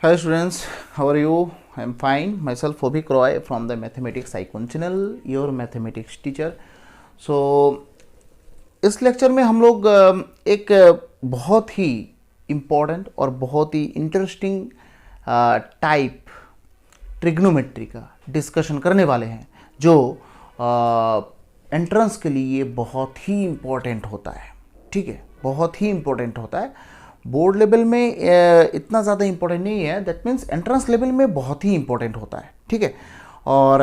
Hi students, how are you? I am fine. Myself Fobik Roy from the Mathematics Icon channel, your mathematics teacher. So इस lecture में हम लोग एक बहुत ही important और बहुत ही इंटरेस्टिंग टाइप ट्रिग्नोमेट्री का डिस्कशन करने वाले हैं जो एंट्रेंस के लिए बहुत ही इम्पोर्टेंट होता है। ठीक है, बहुत ही इम्पोर्टेंट होता है। बोर्ड लेवल में इतना ज़्यादा इम्पोर्टेंट नहीं है, दैट मीन्स एंट्रेंस लेवल में बहुत ही इम्पोर्टेंट होता है। ठीक है, और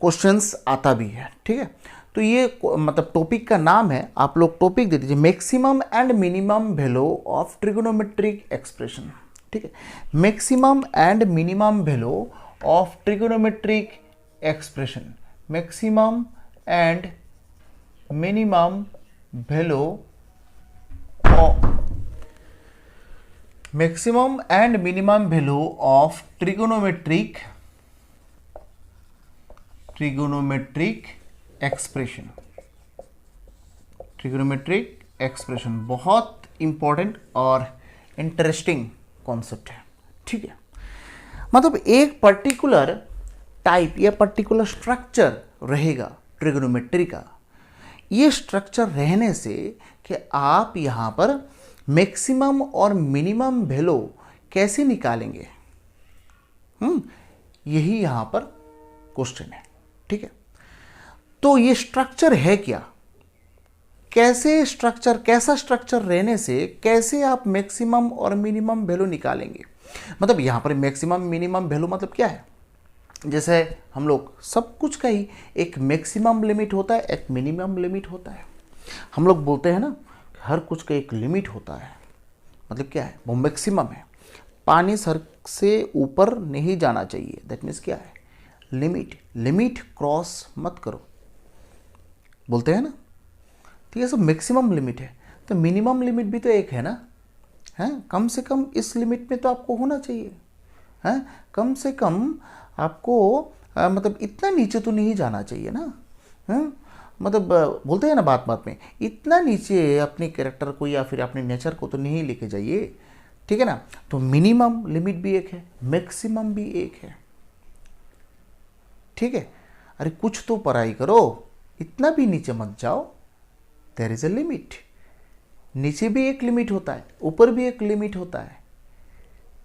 क्वेश्चंस आता भी है। ठीक है, तो ये मतलब टॉपिक का नाम है, आप लोग टॉपिक दे दीजिए maximum and minimum value of trigonometric expression. ठीक है, maximum and minimum value of trigonometric expression, maximum and minimum value maximum and minimum value of trigonometric expression। Trigonometric expression बहुत इंपॉर्टेंट और इंटरेस्टिंग कॉन्सेप्ट है। ठीक है, मतलब एक पर्टिकुलर टाइप या पर्टिकुलर स्ट्रक्चर रहेगा ट्रिगोनोमेट्री का। ये स्ट्रक्चर रहने से कि आप यहाँ पर मैक्सिमम और मिनिमम वैल्यू कैसे निकालेंगे, यही यहां पर क्वेश्चन है। ठीक है, तो ये स्ट्रक्चर है क्या, कैसे स्ट्रक्चर, कैसा स्ट्रक्चर रहने से कैसे आप मैक्सिमम और मिनिमम वैल्यू निकालेंगे। मतलब यहां पर मैक्सिमम मिनिमम वैल्यू मतलब क्या है, जैसे हम लोग सब कुछ का ही एक मैक्सिमम लिमिट होता है, एक मिनिमम लिमिट होता है। हम लोग बोलते हैं ना, हर कुछ का एक लिमिट होता है। मतलब क्या है, वो मैक्सिमम है। पानी सर से ऊपर नहीं जाना चाहिए, दैट मीन्स क्या है, लिमिट। लिमिट क्रॉस मत करो, बोलते हैं ना। ठीक है, सब मैक्सिमम लिमिट है, तो मिनिमम लिमिट भी तो एक है ना, है। कम से कम इस लिमिट में तो आपको होना चाहिए, है। कम से कम आपको मतलब इतना नीचे तो नहीं जाना चाहिए ना, है? मतलब बोलते हैं ना बात बात में, इतना नीचे अपने कैरेक्टर को या फिर अपने नेचर को तो नहीं लेके जाइए। ठीक है ना, तो मिनिमम लिमिट भी एक है, मैक्सिमम भी एक है। ठीक है, अरे कुछ तो पढ़ाई करो, इतना भी नीचे मत जाओ। देयर इज अ लिमिट, नीचे भी एक लिमिट होता है, ऊपर भी एक लिमिट होता है।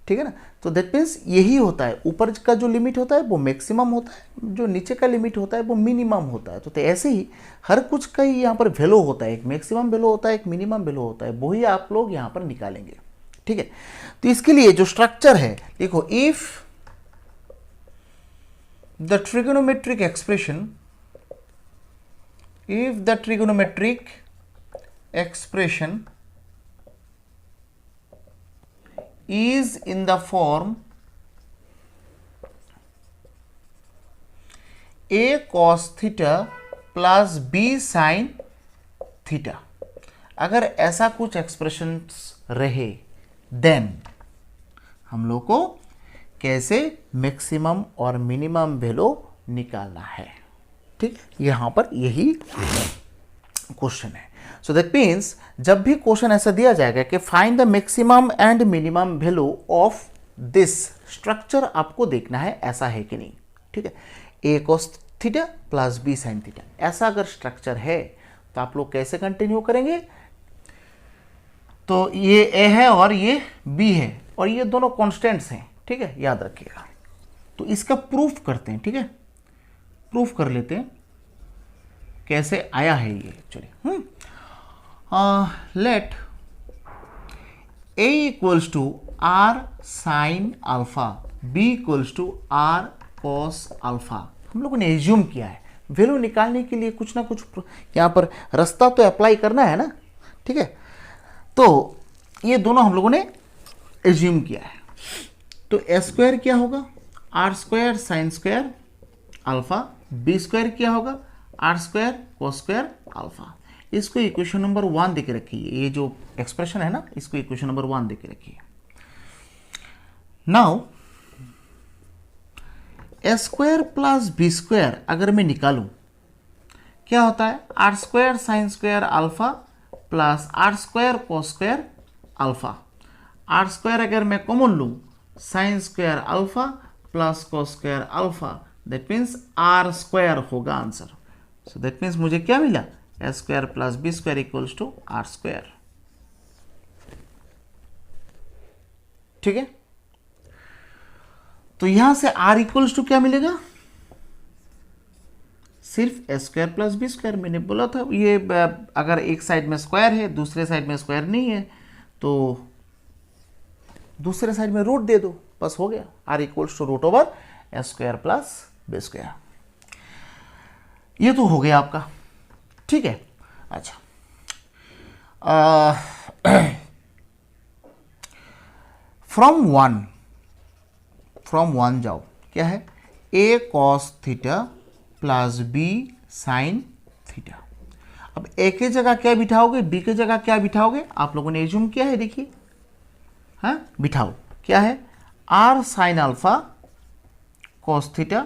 ठीक है ना, तो दैट मीन्स यही होता है, ऊपर का जो लिमिट होता है वो मैक्सिमम होता है, जो नीचे का लिमिट होता है वो मिनिमम होता है। तो ऐसे ही हर कुछ का ही यहाँ पर वैल्यू होता है, एक मैक्सिमम वैल्यू होता है, एक मिनिमम वैल्यू होता है, वही आप लोग यहाँ पर निकालेंगे। ठीक है, तो इसके लिए जो स्ट्रक्चर है देखो, if the trigonometric expression, if the trigonometric expression is in the form a cos theta plus b sin theta, अगर ऐसा कुछ एक्सप्रेशंस रहे, देन हम लोग को कैसे मैक्सिमम और मिनिमम वैल्यू निकालना है। ठीक, यहां पर यही क्वेश्चन है। सो दैट मीन्स जब भी क्वेश्चन ऐसा दिया जाएगा कि find the maximum and minimum value of this structure, आपको देखना है ऐसा है कि नहीं। ठीक है, A cos theta plus B sine theta, ऐसा अगर स्ट्रक्चर है तो आप लोग कैसे कंटिन्यू करेंगे। तो ये ए है और ये बी है और ये दोनों कॉन्स्टेंट्स हैं। ठीक है, याद रखिएगा। तो इसका प्रूफ करते हैं। ठीक है, प्रूफ कर लेते हैं कैसे आया है ये actually. Let a equals to are sine alpha, b equals to r cos alpha. हम लोगों ने एज्यूम किया है, वैल्यू निकालने के लिए कुछ ना कुछ यहाँ पर रास्ता तो अप्लाई करना है ना। ठीक है, तो ये दोनों हम लोगों ने एज्यूम किया है। तो ए स्क्वायर क्या होगा, r square sine square alpha, b square क्या होगा, r square cos square alpha. इसको इक्वेशन नंबर 1 देके रखिए, ये जो एक्सप्रेशन है ना, इसको इक्वेशन नंबर 1 देके रखिए। Now A square plus B square अगर मैं निकालूं, क्या होता है, R square sine square alpha plus R square cos square alpha. R square अगर मैं कॉमन लूँ, sine square alpha plus cos square alpha, that means R square होगा आंसर। सो दैट मीन्स मुझे क्या मिला, A square plus B square equals to R square. ठीक है, तो यहां से आर इक्वल्स टू क्या मिलेगा, सिर्फ ए स्क्वायर प्लस बी स्क्वायर। मैंने बोला था ये अगर एक साइड में स्क्वायर है दूसरे साइड में स्क्वायर नहीं है तो दूसरे साइड में रूट दे दो, बस हो गया। R equals to root over a square plus B square. ये तो हो गया आपका। ठीक है, अच्छा फ्रॉम वन जाओ, क्या है, A cos theta plus B sine theta. अब ए के जगह क्या बिठाओगे, बी के जगह क्या बिठाओगे, आप लोगों ने एज्यूम किया है, देखिए, हाँ बिठाओ, क्या है, r sine alpha cos theta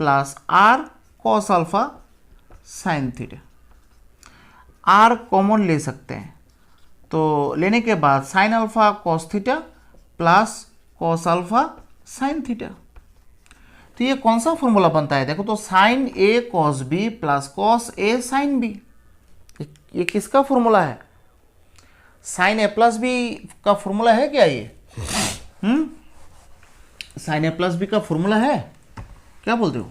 plus r cos alpha sine theta. R common ले सकते हैं, तो लेने के बाद sine alpha cos theta plus cos alpha sine theta. तो ये कौन सा फॉर्मूला बनता है, देखो तो sine a cos b plus cos a sine b, ये किसका फॉर्मूला है, साइन ए प्लस बी का फॉर्मूला है क्या ये, साइन ए प्लस बी का फॉर्मूला है, क्या बोलते हो,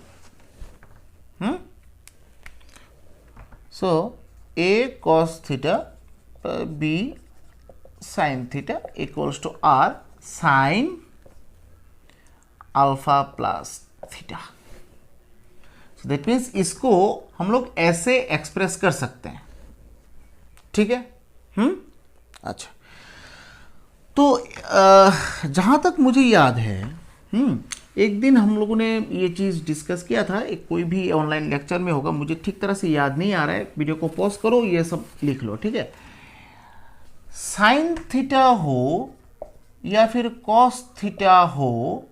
so A cos theta B sine theta equals to are sine alpha plus theta. So that means इसको हम लोग ऐसे एक्सप्रेस कर सकते हैं। ठीक है, अच्छा, तो जहां तक मुझे याद है, एक दिन हम लोगों ने ये चीज़ डिस्कस किया था, एक कोई भी ऑनलाइन लेक्चर में होगा, मुझे ठीक तरह से याद नहीं आ रहा है, वीडियो को पॉज करो, ये सब लिख लो। ठीक है, साइन थीटा हो या फिर कॉस थीटा हो,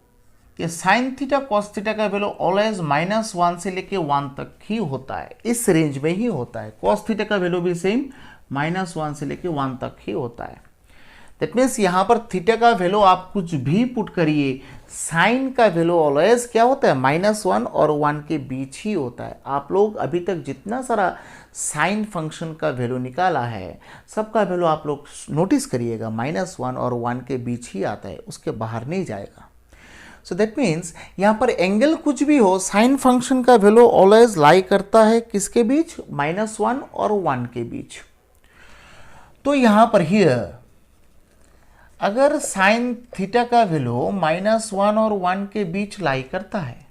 ये साइन थीटा कॉस थीटा का वैल्यू ऑलवेज -1 से लेके 1 तक ही होता है, इस रेंज में ही होता है। कॉस थीटा का वैल्यू भी सेम -1 से लेके 1 तक ही होता है। दैट मीन्स यहाँ पर थीटा का वैल्यू आप कुछ भी पुट करिए, साइन का वैल्यू ऑलवेज क्या होता है, -1 और 1 के बीच ही होता है। आप लोग अभी तक जितना सारा साइन फंक्शन का वैल्यू निकाला है, सबका वैल्यू आप लोग नोटिस करिएगा -1 और 1 के बीच ही आता है, उसके बाहर नहीं जाएगा। सो दैट मीन्स यहाँ पर एंगल कुछ भी हो, साइन फंक्शन का वैल्यू ऑलवेज लाई करता है किसके बीच, -1 और 1 के बीच। तो यहाँ पर हियर अगर साइन थीटा का वैल्यू -1 और 1 के बीच लाई करता है,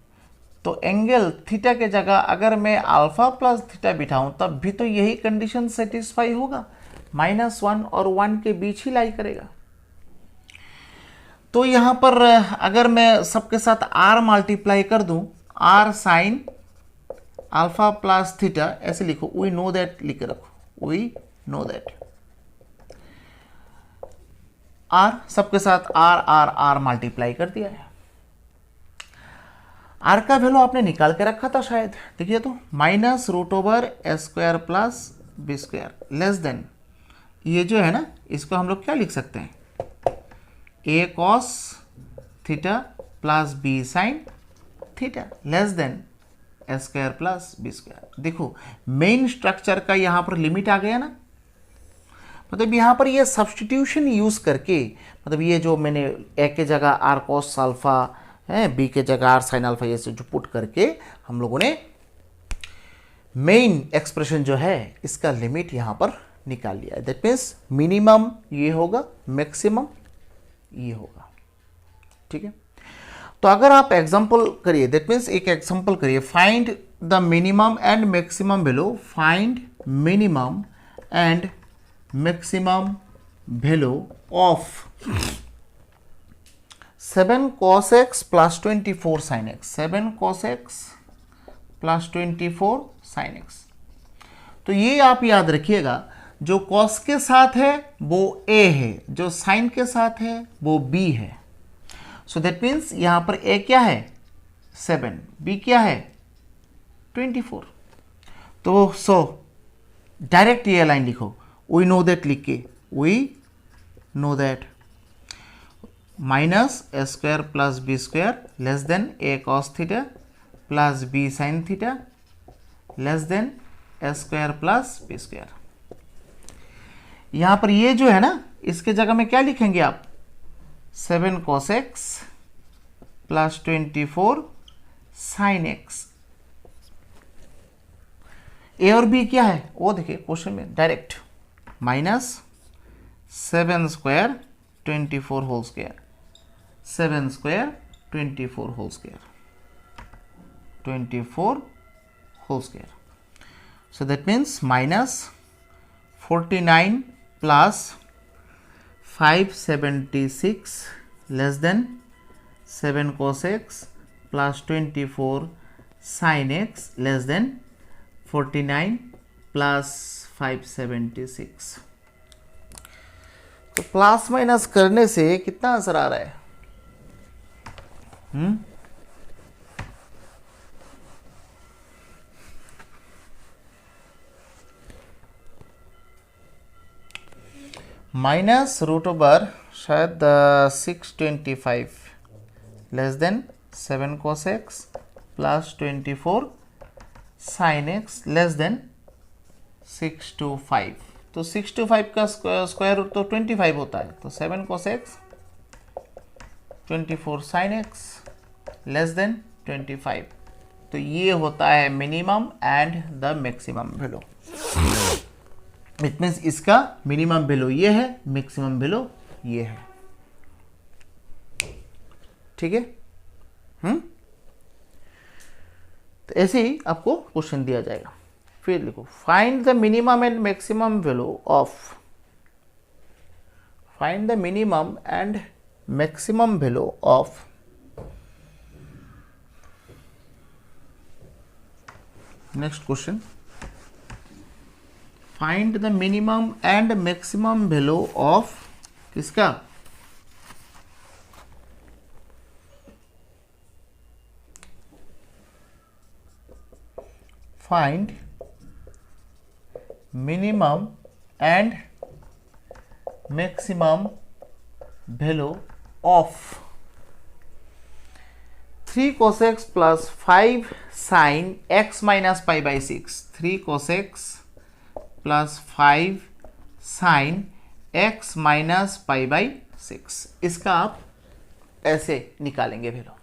तो एंगल थीटा के जगह अगर मैं अल्फा प्लस थीटा बिठाऊं तब भी तो यही कंडीशन सेटिस्फाई होगा, -1 और 1 के बीच ही लाई करेगा। तो यहाँ पर अगर मैं सबके साथ r मल्टीप्लाई कर दूं, r sign alpha plus theta, ऐसे लिखो, वी नो दैट लिख के रखो, वी नो दैट, r सबके साथ r मल्टीप्लाई कर दिया है। r का वैल्यू आपने निकाल के रखा था शायद, देखिए तो -√a² plus b² less than, ये जो है ना, इसको हम लोग क्या लिख सकते हैं, a cos theta plus b sign theta less then a² plus b²। देखो मेन स्ट्रक्चर का यहाँ पर लिमिट आ गया ना, मतलब यहाँ पर ये सब्स्टिट्यूशन यूज करके, मतलब ये जो मैंने a के जगह r cos अल्फा है, b के जगह r साइन अल्फा, ये जो पुट करके हम लोगों ने मेन एक्सप्रेशन जो है इसका लिमिट यहाँ पर निकाल लिया है। दैट मीन्स मिनिमम ये होगा, मैक्सिमम ये होगा। ठीक है, तो अगर आप एग्जांपल करिए, दैट मीन्स एक एग्जांपल करिए, find the minimum and maximum value, find minimum and maximum value of 7 cos x plus 24 sin x, 7 cos x plus 24 sin x। तो ये आप याद रखिएगा, जो cos के साथ है वो a है, जो sin के साथ है वो b है। सो दैट मीन्स यहां पर a क्या है 7, b क्या है 24। तो सो डायरेक्ट ये लाइन लिखो, वी नो दैट लिख के, we know that minus a square plus B square less than a cos theta plus B sine theta less than a square plus B square. यहां पर ये जो है ना, इसके जगह में क्या लिखेंगे आप, 7 cos x plus 24 sin x। A और बी क्या है वो देखिए क्वेश्चन में direct, minus 7 square 24 whole square, 7 square 24 whole square, 24 whole square. So that means minus 49 plus 576 less than 7 cos x plus 24 sin x less than 49 plus 576। तो plus minus करने से कितना आंसर आ रहा है? माइनस रूट ओवर शायद 625 less than 7 cos x plus 24 sin x less then 625। तो 625 का square root तो 25 होता है, तो 7 cos x 24 sin x less then 25। तो ये होता है minimum and the maximum value. It means इसका मिनिमम वैल्यू ये है, मैक्सिमम वैल्यू ये है। ठीक है। तो ऐसे ही आपको क्वेश्चन दिया जाएगा। फिर लिखो find the minimum and maximum value of, find the minimum and maximum value of next question, find the minimum and maximum value of किसका, find minimum and maximum value of 3 cos x plus 5 sin x minus pi by 6, 3 cos x plus 5 sin x minus pi by 6। इसका आप ऐसे निकालेंगे value.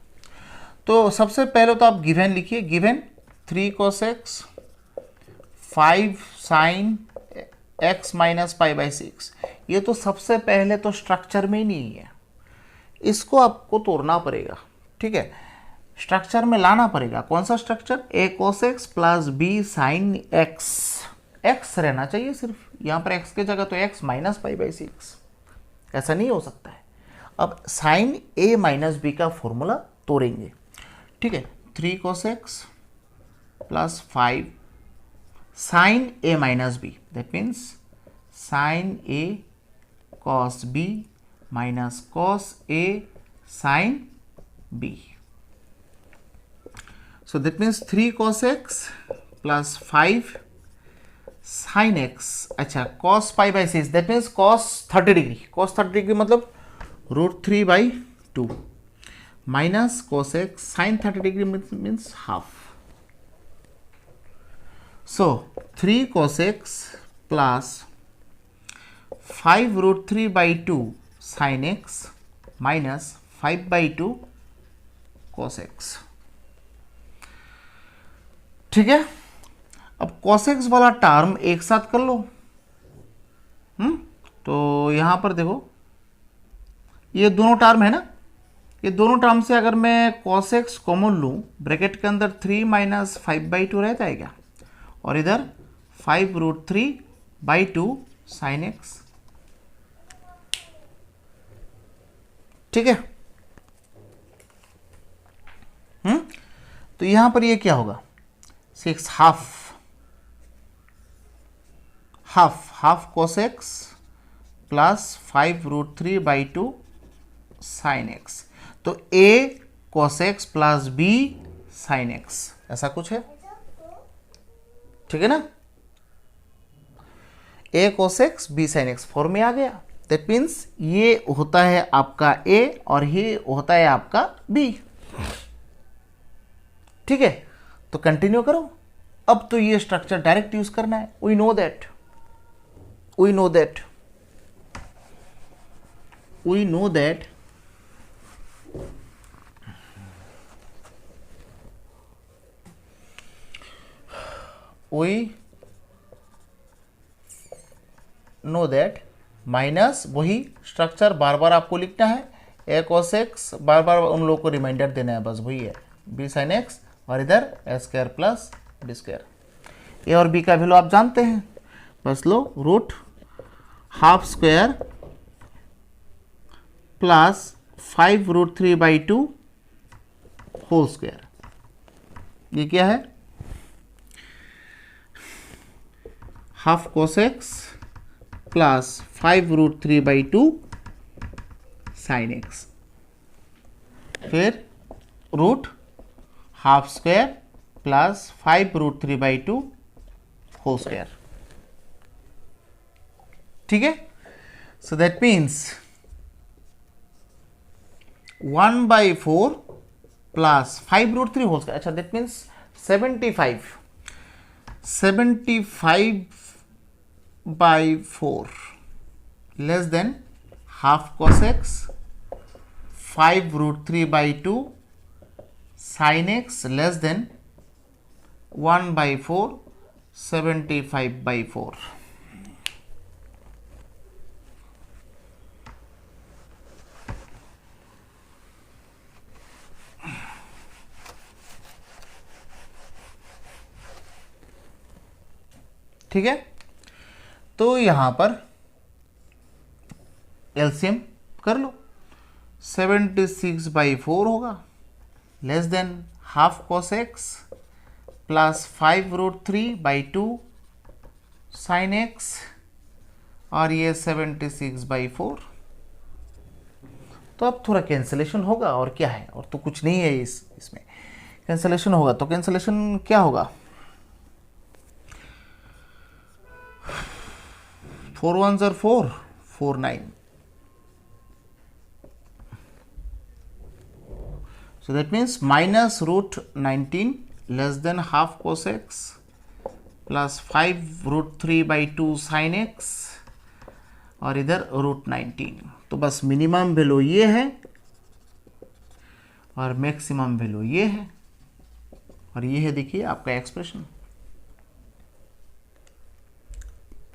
तो सबसे पहले तो आप गिवन लिखिए, given 3 cos x 5 sin x minus pi by 6। ये तो सबसे पहले तो स्ट्रक्चर में ही नहीं है, इसको आपको तोड़ना पड़ेगा। ठीक है, स्ट्रक्चर में लाना पड़ेगा। कौन सा structure, a cos x plus b sin x, x रहना चाहिए सिर्फ, यहां पर x के जगह तो x माइनस पाई बाई 6, ऐसा नहीं हो सकता है। अब साइन a माइनस बी का फॉर्मूला तोड़ेंगे। ठीक है, 3 cos x plus 5 sine a minus b, that means sine a cos b minus cos a sine b। So that means 3 cos x plus 5 sin x, अच्छा cos pi by 6, that means cos 30 degree, cos 30 degree मतलब √3/2 minus cos x sin 30 degree means half. So 3 cos x plus 5 √3/2 sin x minus 5/2 cos x। ठीक है, अब cos x वाला term एक साथ कर लो। तो यहां पर देखो ये दोनों टर्म है ना, ये दोनों टर्म से अगर मैं cos x कॉमन लूं, ब्रैकेट के अंदर 3 माइनस 5/2 रहता है क्या, और इधर 5 √3/2 sin x। ठीक है। तो यहां पर ये क्या होगा, 6 half cos x plus 5 √3/2 sin x। तो a cos x plus b sin x, ऐसा कुछ है। ठीक है ना, a cos x b sin x form में आ गया। दैट मीन्स ये होता है आपका ए और ये होता है आपका बी। ठीक है, तो कंटिन्यू करो। अब तो ये स्ट्रक्चर डायरेक्ट यूज करना है। We know that we know that we know that minus वही स्ट्रक्चर बार बार आपको लिखना है, ए cos x, बार बार उन लोगों को रिमाइंडर देना है, बस वही है b sin x, और इधर A square plus B square. A और बी का वैल्यू आप जानते हैं, बस लो root half square plus 5√3/2 whole square. ये क्या है? Half cos x plus 5√3/2 sin x, फिर root half square plus 5√3/2 whole square. ठीक है, so that means 1/4 plus 5√3 whole square. अच्छा, that means 75/4 less than half cos x, 5√3/2 sin x less than 1/4 75/4। ठीक है, तो यहां पर एलसीएम कर लो, 76/4 होगा less than half cos x plus 5√3/2 sin x, और ये 76/4। तो अब थोड़ा कैंसलेशन होगा, और क्या है, और तो कुछ नहीं है इसमें कैंसलेशन होगा। तो कैंसलेशन क्या होगा? 4 1s are 4, 4 9। So that means minus √19 less than half cos x plus 5√3/2 sin x, और इधर √19। तो बस मिनिमम वैल्यू ये है और मैक्सिमम वैल्यू ये है, और ये है देखिए आपका एक्सप्रेशन,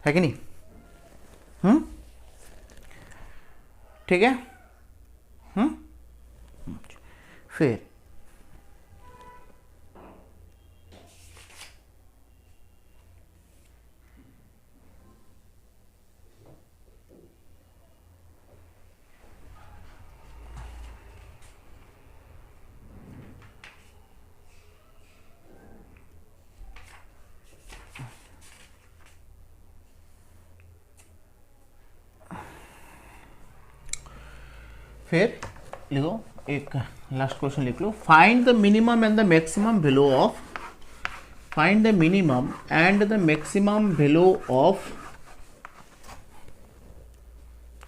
है कि नहीं? ठीक है। फिर लिखो, एक लास्ट क्वेश्चन लिख लो। Find the minimum and the maximum value of, find the minimum and the maximum value of,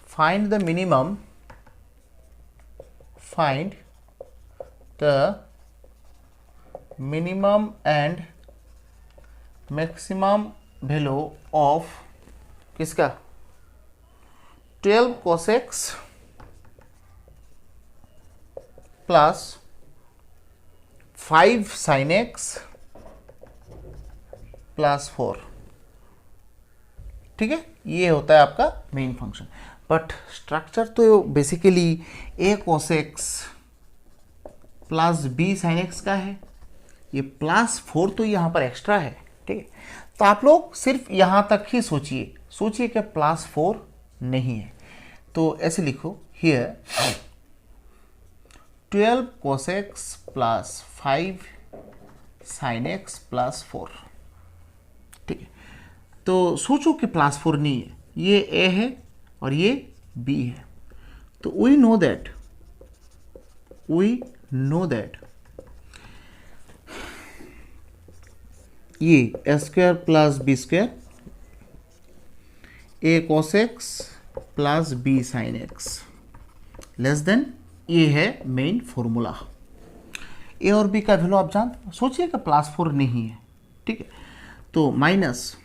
find the minimum, find the minimum and maximum value of किसका? 12 cos x plus 5 sin x plus 4। ठीक है, ये होता है आपका main function. But structure तो basically a cos x plus b sin x का है, ये प्लस 4 तो यहाँ पर एक्स्ट्रा है। ठीक है, तो आप लोग सिर्फ यहाँ तक ही सोचिए कि प्लस 4 नहीं है, तो ऐसे लिखो, here 12 cos x plus 5 sin x plus 4। ठीक है, तो सोचो कि प्लस 4 नहीं है, ये a है और ये b है। तो वी नो दैट ये a square plus b square, a cos x plus B sine x less than, ये है मेन फॉर्मूला। ए और बी का वैल्यू आप जानते, सोचिए कि +4 नहीं है, ठीक है, तो माइनस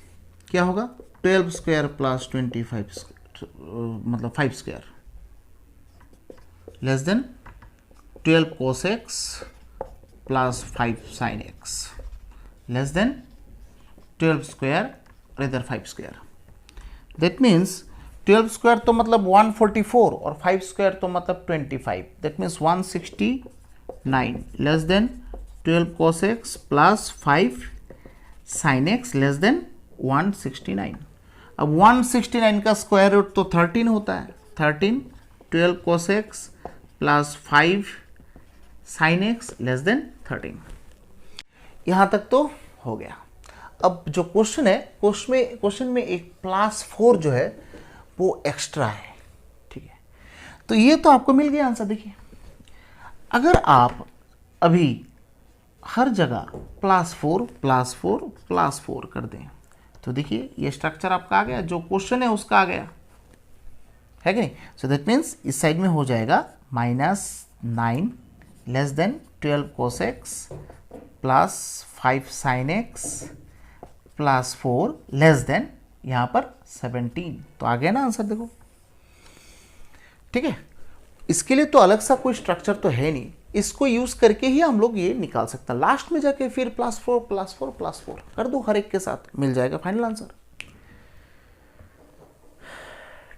क्या होगा 12 स्क्वायर प्लस 25 मतलब 5 square less then 12 cos x plus 5 sin x less then 12 square इधर 5 स्क्वायर। दैट मीन्स 12 स्क्वायर तो मतलब 144 और 5 स्क्वायर तो मतलब 25, that means 169 less than 12 cos x plus 5 sin x less then 169। अब 169 का स्क्वायर रूट तो 13 होता है, 13 12 cos x plus 5 sin x less then 13। यहां तक तो हो गया। अब जो क्वेश्चन है, क्वेश्चन में एक +4 जो है वो एक्स्ट्रा है, ठीक है, तो ये तो आपको मिल गया आंसर। देखिए अगर आप अभी हर जगह +4 +4 +4 कर दें तो देखिए ये स्ट्रक्चर आपका आ गया, जो क्वेश्चन है उसका आ गया, है कि नहीं। सो दैट मीन्स इस साइड में हो जाएगा -9 less than 12 cos x plus 5 sin x plus 4 less than यहाँ पर 17। तो आ गया ना आंसर, देखो, ठीक है। इसके लिए तो अलग सा कोई स्ट्रक्चर तो है नहीं, इसको यूज करके ही हम लोग ये निकाल सकते हैं। लास्ट में जाके फिर +4 +4 +4 कर दो, हर एक के साथ मिल जाएगा फाइनल आंसर,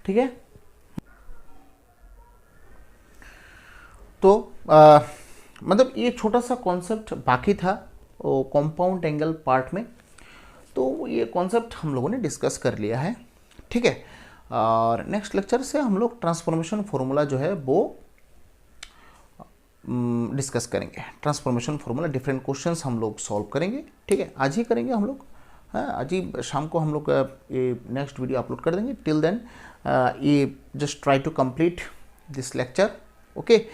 ठीक है। तो मतलब ये छोटा सा कॉन्सेप्ट बाकी था वो कंपाउंड एंगल पार्ट में, तो ये कॉन्सेप्ट हम लोगों ने डिस्कस कर लिया है, ठीक है। और नेक्स्ट लेक्चर से हम लोग ट्रांसफॉर्मेशन फॉर्मूला जो है वो डिस्कस करेंगे। ट्रांसफॉर्मेशन फॉर्मूला डिफरेंट क्वेश्चंस हम लोग सॉल्व करेंगे, ठीक है, आज ही करेंगे हम लोग। हाँ, आज ही शाम को हम लोग ये नेक्स्ट वीडियो अपलोड कर देंगे। टिल देन ये just try to complete this lecture, okay.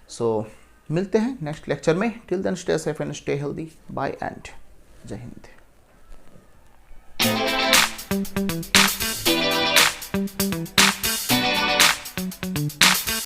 So मिलते हैं नेक्स्ट लेक्चर में। Till then stay safe and stay healthy, bye and Jai Hind.